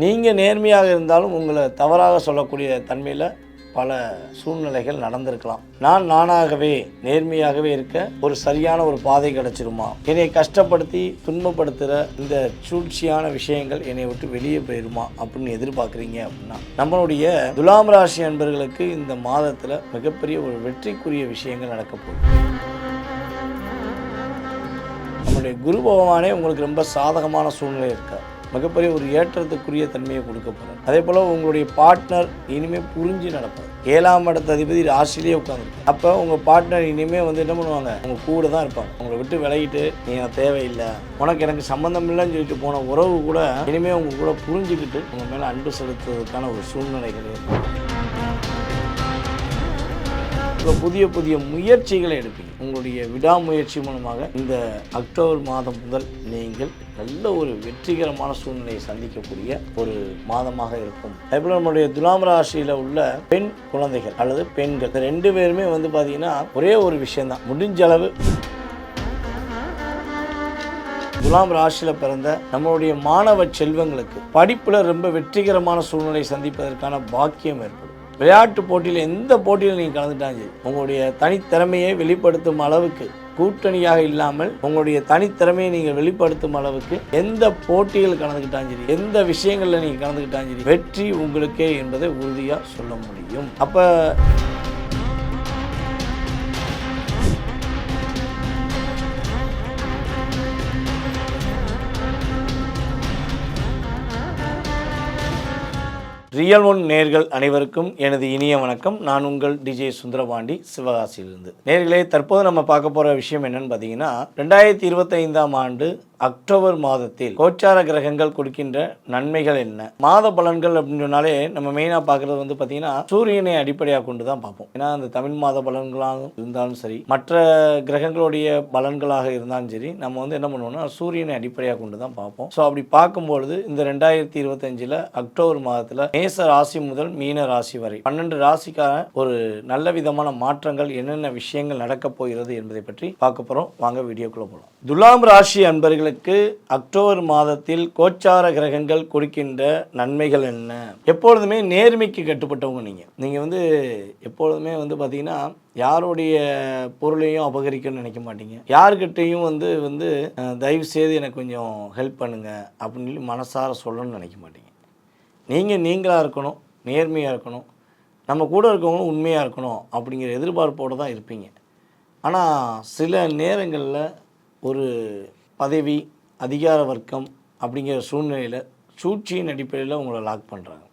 நீங்கள் நேர்மையாக இருந்தாலும் உங்களை தவறாக சொல்லக்கூடிய தன்மையில் பல சூழ்நிலைகள் நடந்திருக்கலாம். நான் நானாகவே நேர்மையாகவே இருக்க ஒரு சரியான ஒரு பாதை கிடச்சிருமா, என்னை கஷ்டப்படுத்தி துன்பப்படுத்துகிற இந்த சூழ்ச்சியான விஷயங்கள் என்னை விட்டு வெளியே போயிருமா அப்படின்னு எதிர்பார்க்குறீங்க அப்படின்னா, நம்மளுடைய துலாம் ராசி அன்பர்களுக்கு இந்த மாதத்தில் மிகப்பெரிய ஒரு வெற்றிக்குரிய விஷயங்கள் நடக்க போகுது. நம்மளுடைய குரு பகவானே உங்களுக்கு ரொம்ப சாதகமான சூழ்நிலை இருக்கா, மிகப்பெரிய ஒரு ஏற்றத்துக்குரிய தன்மையை கொடுக்க போகிறார். அதே போல் உங்களுடைய பார்ட்னர் இனிமேல் புரிஞ்சு நடப்பார். 7ஆம் இடத்த அதிபதி ராசிலேயே உட்காந்துருக்கு. அப்போ உங்கள் பார்ட்னர் இனிமேல் என்ன பண்ணுவாங்க, உங்கள் கூட தான் இருப்பாங்க. உங்களை விட்டு விலகிட்டு நீ எனக்கு தேவையில்லை, உனக்கு எனக்கு சம்மந்தம் இல்லைன்னு சொல்லிட்டு போன உறவு கூட இனிமேல் உங்கள் கூட புரிஞ்சுக்கிட்டு உங்கள் மேலே அன்பு செலுத்துவதற்கான ஒரு சூழ்நிலைகள் இருக்கும். புதிய புதிய முயற்சிகளை எடுப்பீங்க. உங்களுடைய விடாமுயற்சி மூலமாக இந்த அக்டோபர் மாதம் முதல் நீங்கள் நல்ல ஒரு வெற்றிகரமான சூழ்நிலையை சந்திக்கக்கூடிய ஒரு மாதமாக இருக்கும். அதேபோல் நம்முடைய துலாம் ராசியில் உள்ள பெண் குழந்தைகள் அல்லது பெண்கள் இந்த 2 பேருமே பார்த்தீங்கன்னா ஒரே ஒரு விஷயம்தான், முடிஞ்ச அளவு துலாம் ராசியில் பிறந்த நம்மளுடைய மாணவ செல்வங்களுக்கு படிப்பில் ரொம்ப வெற்றிகரமான சூழ்நிலை சந்திப்பதற்கான பாக்கியம் ஏற்படும். விளையாட்டு போட்டியில் எந்த போட்டியில் நீங்கள் கலந்துட்டாங்க சரி, உங்களுடைய தனித்திறமையை வெளிப்படுத்தும் அளவுக்கு கூட்டணியாக இல்லாமல் உங்களுடைய தனித்திறமையை நீங்கள் வெளிப்படுத்தும் அளவுக்கு எந்த போட்டிகள் கலந்துக்கிட்டாலும் சரி, எந்த விஷயங்களில் நீங்கள் கலந்துக்கிட்டாலும் சரி, வெற்றி உங்களுக்கே என்பதை உறுதியாக சொல்ல முடியும். அப்போ ரியல் ஒன் நேர்கள் அனைவருக்கும் எனது இனிய வணக்கம். நான் உங்கள் டிஜே சுந்தரபாண்டி, சிவகாசியிலிருந்து. நேர்களே, தற்போது நம்ம பார்க்க போகிற விஷயம் என்னன்னு பார்த்தீங்கன்னா, 2025ஆம் ஆண்டு அக்டோபர் மாதத்தில் கோச்சார கிரகங்கள் கொடுக்கின்ற நன்மைகள் என்ன, மாத பலன்கள் அப்படின்னு சொன்னாலே நம்ம மெயினாக பார்க்குறது பார்த்தீங்கன்னா சூரியனை அடிப்படையாக கொண்டு தான் பார்ப்போம். ஏன்னா அந்த தமிழ் மாத பலன்களாக இருந்தாலும் சரி, மற்ற கிரகங்களுடைய பலன்களாக இருந்தாலும் சரி, நம்ம என்ன பண்ணுவோம்னா சூரியனை அடிப்படையாக கொண்டு தான் பார்ப்போம். ஸோ அப்படி பார்க்கும்பொழுது இந்த 2025 அக்டோபர் மாதத்தில் மேச ராசி முதல் மீன ராசி வரை 12 ராசிக்கான ஒரு நல்ல விதமான மாற்றங்கள், என்னென்ன விஷயங்கள் நடக்கப் போகிறது என்பதை பற்றி பார்க்க போகிறோம். வாங்க வீடியோக்குள்ளே போகலாம். துலாம் ராசி அன்பர்களுக்கு அக்டோபர் மாதத்தில் கோச்சார கிரகங்கள் கொடுக்கின்ற நன்மைகள் என்ன? எப்பொழுதுமே நேர்மைக்கு கட்டுப்பட்டவங்க நீங்கள் எப்பொழுதுமே பார்த்தீங்கன்னா யாருடைய பொருளையும் அபகரிக்கணும்னு நினைக்க மாட்டீங்க. யாருக்கிட்டையும் தயவு செய்து எனக்கு கொஞ்சம் ஹெல்ப் பண்ணுங்க அப்படின்னு சொல்லி மனசார சொல்லணும்னு நினைக்க மாட்டீங்க. நீங்களாக இருக்கணும், நேர்மையாக இருக்கணும், நம்ம கூட இருக்கவங்களும் உண்மையாக இருக்கணும் அப்படிங்கிற எதிர்பார்ப்போடு தான் இருப்பீங்க. ஆனால் சில நேரங்களில் ஒரு பதவி, அதிகார வர்க்கம் அப்படிங்கிற சூழ்நிலையில் சூழ்ச்சியின் அடிப்படையில் உங்களை லாக் பண்ணுறாங்க.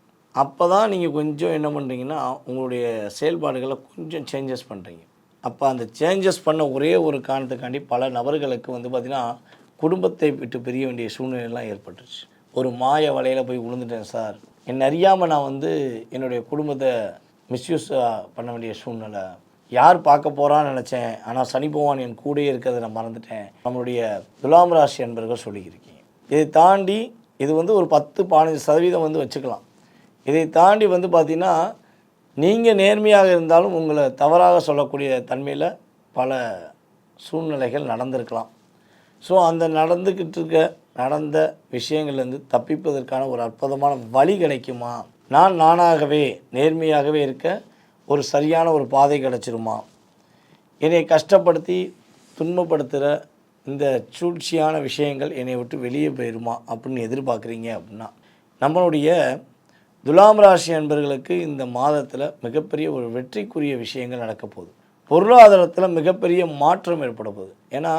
அப்போ தான் நீங்கள் கொஞ்சம் என்ன பண்ணுறீங்கன்னா உங்களுடைய செயல்பாடுகளை கொஞ்சம் சேஞ்சஸ் பண்ணுறீங்க. அப்போ அந்த சேஞ்சஸ் பண்ண ஒரே ஒரு காரணத்துக்காண்டி பல நபர்களுக்கு பார்த்திங்கன்னா குடும்பத்தை விட்டு பிரிய வேண்டிய சூழ்நிலைலாம் ஏற்பட்டுருச்சு. ஒரு மாய வலையில் போய் விழுந்துட்டேன் சார், என்னை அறியாமல் நான் என்னுடைய குடும்பத்தை மிஸ்யூஸ் பண்ண வேண்டிய சூழ்நிலை, யார் பார்க்க போகிறான்னு நினச்சேன், ஆனால் சனி பகவான் என் கூடயே இருக்கிறத நான் மறந்துட்டேன். நம்மளுடைய துலாம் ராசி அன்பர்கள் சொல்லியிருக்கீங்க. இதை தாண்டி இது ஒரு 10-15% வச்சுக்கலாம். இதை தாண்டி பார்த்திங்கன்னா நீங்கள் நேர்மையாக இருந்தாலும் உங்களை தவறாக சொல்லக்கூடிய தன்மையில் பல சூழ்நிலைகள் நடந்திருக்கலாம். ஸோ அந்த நடந்த விஷயங்கள்லேருந்து தப்பிப்பதற்கான ஒரு அற்புதமான வழி கிடைக்குமா, நான் நானாகவே நேர்மையாகவே இருக்க ஒரு சரியான ஒரு பாதை கிடச்சிருமா, என்னை கஷ்டப்படுத்தி துன்பப்படுத்துகிற இந்த சூழ்ச்சியான விஷயங்கள் என்னை விட்டு வெளியே போயிருமா அப்படின்னு எதிர்பார்க்குறீங்க அப்படின்னா, நம்மளுடைய துலாம் ராசி அன்பர்களுக்கு இந்த மாதத்தில் மிகப்பெரிய ஒரு வெற்றிக்குரிய விஷயங்கள் நடக்க போகுது. பொருளாதாரத்தில் மிகப்பெரிய மாற்றம் ஏற்பட போகுது. ஏன்னா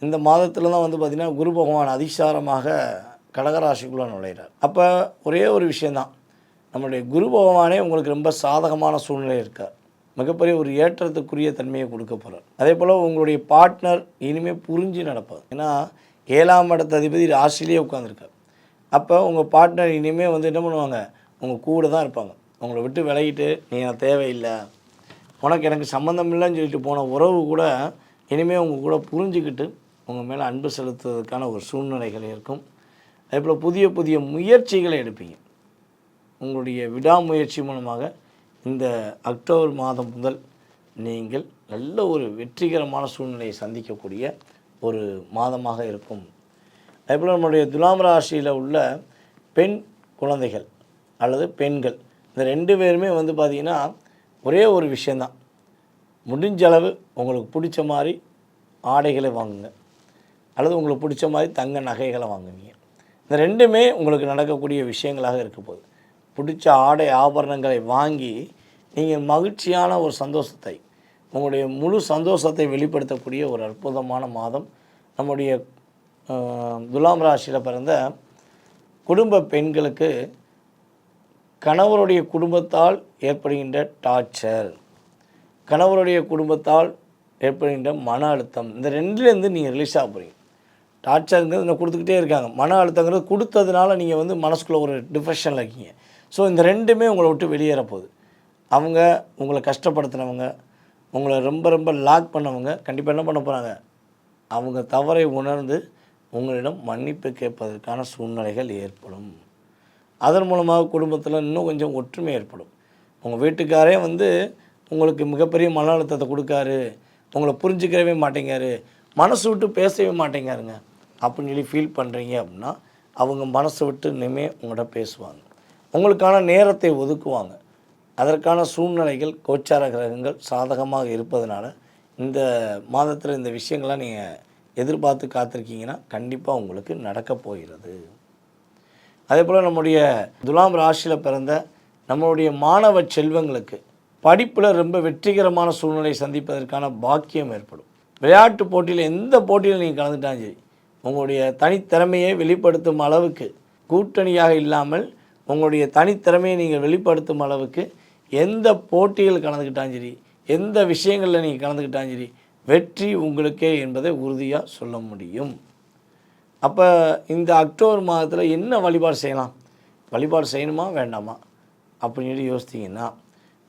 இந்த மாதத்தில் தான் பார்த்திங்கன்னா குரு பகவான் அதிசாரமாக கடகராசிக்குள்ளே நுழைகிறார். அப்போ ஒரே ஒரு விஷயந்தான், நம்மளுடைய குரு பகவானே உங்களுக்கு ரொம்ப சாதகமான சூழ்நிலை இருக்கார், மிகப்பெரிய ஒரு ஏற்றத்துக்குரிய தன்மையை கொடுக்க போகிறார். அதே போல் உங்களுடைய பார்ட்னர் இனிமேல் புரிஞ்சு நடப்பார். ஏன்னா 7ஆம் இடத்த அதிபதி ராசிலேயே உட்காந்துருக்கார். அப்போ உங்கள் பார்ட்னர் இனிமேல் என்ன பண்ணுவாங்க, உங்கள் கூட தான் இருப்பாங்க. உங்களை விட்டு விலகிட்டு நீ எனக்கு தேவையில்லை, உனக்கு எனக்கு சம்மந்தம் இல்லைன்னு சொல்லிட்டு போன உறவு கூட இனிமேல் உங்கள் கூட புரிஞ்சுக்கிட்டு உங்கள் மேலே அன்பு செலுத்துவதற்கான ஒரு சூழ்நிலைகள் இருக்கும். அதேபோல் புதிய புதிய முயற்சிகளை எடுப்பீங்க. உங்களுடைய விடாமுயற்சி மூலமாக இந்த அக்டோபர் மாதம் முதல் நீங்கள் நல்ல ஒரு வெற்றிகரமான சூழ்நிலையை சந்திக்கக்கூடிய ஒரு மாதமாக இருக்கும். அதேபோல் நம்முடைய துலாம் ராசியில் உள்ள பெண் குழந்தைகள் அல்லது பெண்கள், இந்த 2 பேருமே வந்து பார்த்திங்கன்னா ஒரே ஒரு விஷயந்தான், முடிஞ்ச அளவு உங்களுக்கு பிடிச்ச மாதிரி ஆடைகளை வாங்குங்க அல்லது உங்களுக்கு பிடிச்ச மாதிரி தங்க நகைகளை வாங்குவீங்க. இந்த 2மே உங்களுக்கு நடக்கக்கூடிய விஷயங்களாக இருக்க போகுது. பிடிச்ச ஆடை ஆபரணங்களை வாங்கி நீங்கள் மகிழ்ச்சியான ஒரு சந்தோஷத்தை, உங்களுடைய முழு சந்தோஷத்தை வெளிப்படுத்தக்கூடிய ஒரு அற்புதமான மாதம். நம்முடைய துலாம் ராசியில் பிறந்த குடும்ப பெண்களுக்கு கணவருடைய குடும்பத்தால் ஏற்படுகின்ற டார்ச்சர், கணவருடைய குடும்பத்தால் ஏற்படுகின்ற மன அழுத்தம், இந்த 2லேருந்து நீங்கள் ரிலீஸ் ஆக போகிறீங்க. டார்ச்சருங்கிறது இன்னும் கொடுத்துக்கிட்டே இருக்காங்க, மன அழுத்தங்கிறது கொடுத்ததுனால நீங்கள் வந்து மனசுக்குள்ளே ஒரு டிப்ரெஷனில் இருக்கீங்க. ஸோ இந்த 2மே உங்களை விட்டு வெளியேற போகுது. அவங்க உங்களை கஷ்டப்படுத்தினவங்க, உங்களை ரொம்ப ரொம்ப லாக் பண்ணவங்க கண்டிப்பாக என்ன பண்ண போகிறாங்க, அவங்க தவறை உணர்ந்து உங்களிடம் மன்னிப்பு கேட்பதற்கான சூழ்நிலைகள் ஏற்படும். அதன் மூலமாக குடும்பத்தில் இன்னும் கொஞ்சம் ஒற்றுமை ஏற்படும். உங்கள் வீட்டுக்காரே வந்து உங்களுக்கு மிகப்பெரிய மன அழுத்தத்தை கொடுக்காரு, உங்களை புரிஞ்சுக்கவே மாட்டேங்காரு, மனசு விட்டு பேசவே மாட்டேங்காருங்க அப்படின்னு சொல்லி ஃபீல் பண்ணுறீங்க அப்படின்னா, அவங்க மனசை விட்டு இனிமேல் உங்கள்கிட்ட பேசுவாங்க, உங்களுக்கான நேரத்தை ஒதுக்குவாங்க. அதற்கான சூழ்நிலைகள் கோச்சார கிரகங்கள் சாதகமாக இருப்பதனால இந்த மாதத்தில் இந்த விஷயங்கள்லாம் நீங்கள் எதிர்பார்த்து காத்திருக்கீங்கன்னா கண்டிப்பாக உங்களுக்கு நடக்கப் போகிறது. அதே போல் நம்முடைய துலாம் ராசியில் பிறந்த நம்மளுடைய மாணவ செல்வங்களுக்கு படிப்பில் ரொம்ப வெற்றிகரமான சூழ்நிலை சந்திப்பதற்கான பாக்கியம் ஏற்படும். விளையாட்டு போட்டியில் எந்த போட்டியில் நீங்கள் கலந்துட்டாலும் சரி, உங்களுடைய தனித்திறமையை வெளிப்படுத்தும் அளவுக்கு, கூட்டணியாக இல்லாமல் உங்களுடைய தனித்திறமையை நீங்கள் வெளிப்படுத்தும் அளவுக்கு எந்த போட்டியில் கலந்துக்கிட்டாலும் சரி, எந்த விஷயங்களில் நீங்கள் கலந்துக்கிட்டாலும் சரி, வெற்றி உங்களுக்கே என்பதை உறுதியாக சொல்ல முடியும். அப்போ இந்த அக்டோபர் மாதத்தில் என்ன வழிபாடு செய்யலாம், வழிபாடு செய்யணுமா வேண்டாமா அப்படின்னு சொல்லி யோசித்தீங்கன்னா,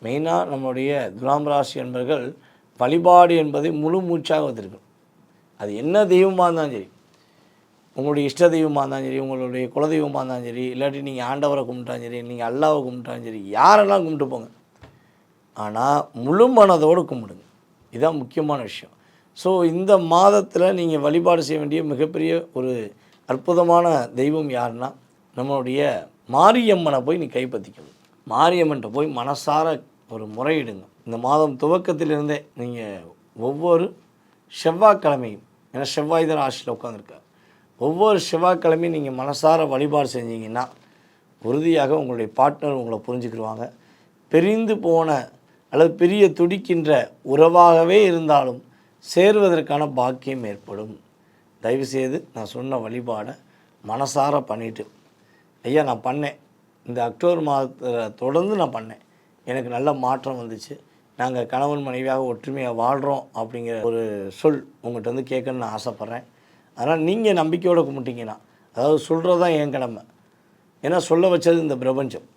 மெயினாக நம்மளுடைய துலாம் ராசி என்பர்கள் வழிபாடு என்பதை முழு மூச்சாக வந்திருக்கும். அது என்ன தெய்வமாக இருந்தாலும் சரி, உங்களுடைய இஷ்ட தெய்வமாக இருந்தாலும் சரி, உங்களுடைய குலதெய்வமாக இருந்தாலும் சரி, இல்லாட்டி நீங்கள் ஆண்டவரை கும்பிட்டாலும் சரி, நீங்கள் அல்லாவை கும்பிட்டாலும் சரி, யாரெல்லாம் கும்பிட்டு போங்க, ஆனால் முழு மனதோடு கும்பிடுங்க. இதுதான் முக்கியமான விஷயம். ஸோ இந்த மாதத்தில் நீங்கள் வழிபாடு செய்ய வேண்டிய மிகப்பெரிய ஒரு அற்புதமான தெய்வம் யாருன்னா, நம்மளுடைய மாரியம்மனை போய் நீ கைப்பற்றிக்கணும். மாரியம்மன்ட்ட போய் மனசார ஒரு முறையிடுங்க. இந்த மாதம் துவக்கத்திலிருந்தே நீங்கள் ஒவ்வொரு செவ்வாய்க்கிழமையும், ஏன்னா செவ்வாய் தான் ராசியில் உட்காந்துருக்கார், ஒவ்வொரு செவ்வாய்க்கிழமையும் நீங்கள் மனசார வழிபாடு செஞ்சீங்கன்னா உறுதியாக உங்களுடைய பார்ட்னர் உங்களை புரிஞ்சுக்கிடுவாங்க. பிரிந்து போன அல்லது பிரிய துடிக்கின்ற உறவாகவே இருந்தாலும் சேருவதற்கான பாக்கியம் ஏற்படும். தயவுசெய்து நான் சொன்ன வழிபாடை மனசார பண்ணிவிட்டு, ஐயா நான் பண்ணேன், இந்த அக்டோபர் மாதத்தில் தொடர்ந்து நான் பண்ணேன், எனக்கு நல்ல மாற்றம் வந்துச்சு, நாங்கள் கணவன் மனைவியாக ஒற்றுமையாக வாழ்கிறோம் அப்படிங்கிற ஒரு சொல் உங்கள்கிட்ட வந்து கேட்கணுன்னு நான் ஆசைப்பட்றேன். அதனால் நீங்கள் நம்பிக்கையோடு கும்பிட்டீங்கன்னா, அதாவது சொல்கிறது தான் என் கடமை, ஏன்னா சொல்ல வச்சது இந்த பிரபஞ்சம்.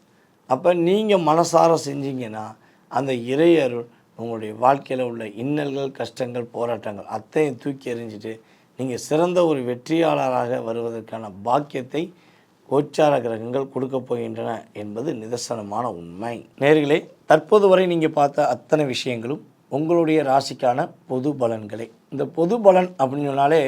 அப்போ நீங்கள் மனசார செஞ்சீங்கன்னா அந்த இறை அருள் உங்களுடைய வாழ்க்கையில் உள்ள இன்னல்கள், கஷ்டங்கள், போராட்டங்கள் அத்தையும் தூக்கி எறிஞ்சிட்டு நீங்கள் சிறந்த ஒரு வெற்றியாளராக வருவதற்கான பாக்கியத்தை கோச்சார கிரகங்கள் கொடுக்க போகின்றன என்பது நிதர்சனமான உண்மை. நேயர்களே, தற்போது வரை நீங்கள் பார்த்த அத்தனை விஷயங்களும் உங்களுடைய ராசிக்கான பொது பலன்களே. இந்த பொது பலன் அப்படின்னு சொன்னாலே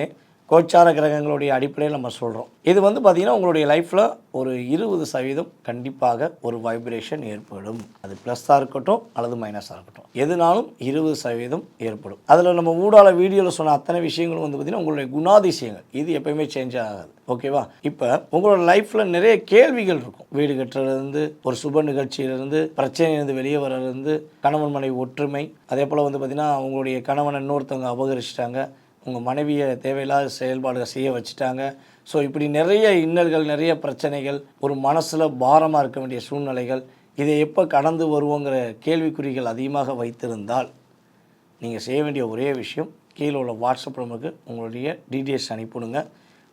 கோச்சார கிரகங்களுடைய அடிப்படையில் நம்ம சொல்கிறோம். இது வந்து பார்த்திங்கன்னா உங்களுடைய லைஃப்பில் ஒரு 20% கண்டிப்பாக ஒரு வைப்ரேஷன் ஏற்படும். அது ப்ளஸ்ஸாக இருக்கட்டும் அல்லது மைனஸாக இருக்கட்டும், எதுனாலும் 20% ஏற்படும். அதில் நம்ம ஊடால வீடியோவில் சொன்ன அத்தனை விஷயங்களும் வந்து பார்த்திங்கன்னா உங்களுடைய குணாதிசயங்கள், இது எப்போயுமே சேஞ்ச் ஆகாது. ஓகேவா? இப்போ உங்களோட லைஃப்பில் நிறைய கேள்விகள் இருக்கும். வீடு கட்டுறதுலேருந்து, ஒரு சுப நிகழ்ச்சியிலேருந்து, பிரச்சனையிலேருந்து வெளியே வர்றதுலேருந்து, கணவன் மனைவி ஒற்றுமை, அதே போல் வந்து பார்த்திங்கன்னா உங்களுடைய கணவனை இன்னொருத்தவங்க அபகரிச்சிட்டாங்க, உங்கள் மனைவியை தேவையில்லாத செயல்பாடுகள் செய்ய வச்சுட்டாங்க. ஸோ இப்படி நிறைய இன்னல்கள், நிறைய பிரச்சனைகள், ஒரு மனசில் பாரமாக இருக்க வேண்டிய சூழ்நிலைகள், இதை எப்போ கடந்து வருவோங்கிற கேள்விக்குறிகள் அதிகமாக வைத்திருந்தால் நீங்கள் செய்ய வேண்டிய ஒரே விஷயம், கீழே உள்ள வாட்ஸ்அப் நம்பருக்கு உங்களுடைய டீட்டெயில்ஸ் அனுப்பிவிடுங்க.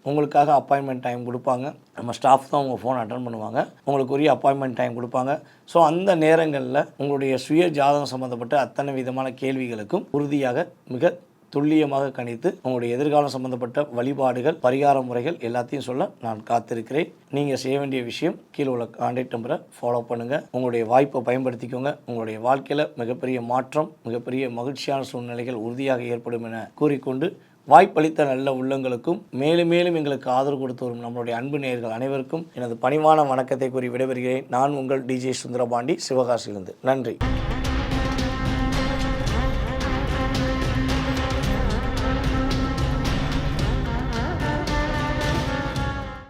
உங்களுக்காக அப்பாயின்மெண்ட் டைம் கொடுப்பாங்க. நம்ம ஸ்டாஃப் தான் உங்கள் ஃபோன் அட்டன் பண்ணுவாங்க, உங்களுக்கு உரிய அப்பாயின்மெண்ட் டைம் கொடுப்பாங்க. ஸோ அந்த நேரங்களில் உங்களுடைய சுய ஜாதகம் சம்மந்தப்பட்ட அத்தனை விதமான கேள்விகளுக்கும் உறுதியாக மிக துல்லியமாக கணித்து உங்களுடைய எதிர்காலம் சம்பந்தப்பட்ட வழிபாடுகள், பரிகார முறைகள் எல்லாத்தையும் சொல்ல நான் காத்திருக்கிறேன். நீங்கள் செய்ய வேண்டிய விஷயம், கீழே உள்ள கான்டாக்ட் நம்பரை ஃபாலோ பண்ணுங்கள், உங்களுடைய வாய்ப்பை பயன்படுத்திக்கோங்க. உங்களுடைய வாழ்க்கையில் மிகப்பெரிய மாற்றம், மிகப்பெரிய மகிழ்ச்சியான சூழ்நிலைகள் உறுதியாக ஏற்படும் என கூறிக்கொண்டு வாய்ப்பளித்த நல்ல உள்ளங்களுக்கும் மேலும் மேலும் எங்களுக்கு ஆதரவு கொடுத்து வரும் நம்மளுடைய அன்பு நேயர்கள் அனைவருக்கும் எனது பணிவான வணக்கத்தை கூறி விடைபெறுகிறேன். நான் உங்கள் டிஜே சுந்தரபாண்டி, சிவகாசியிலிருந்து. நன்றி.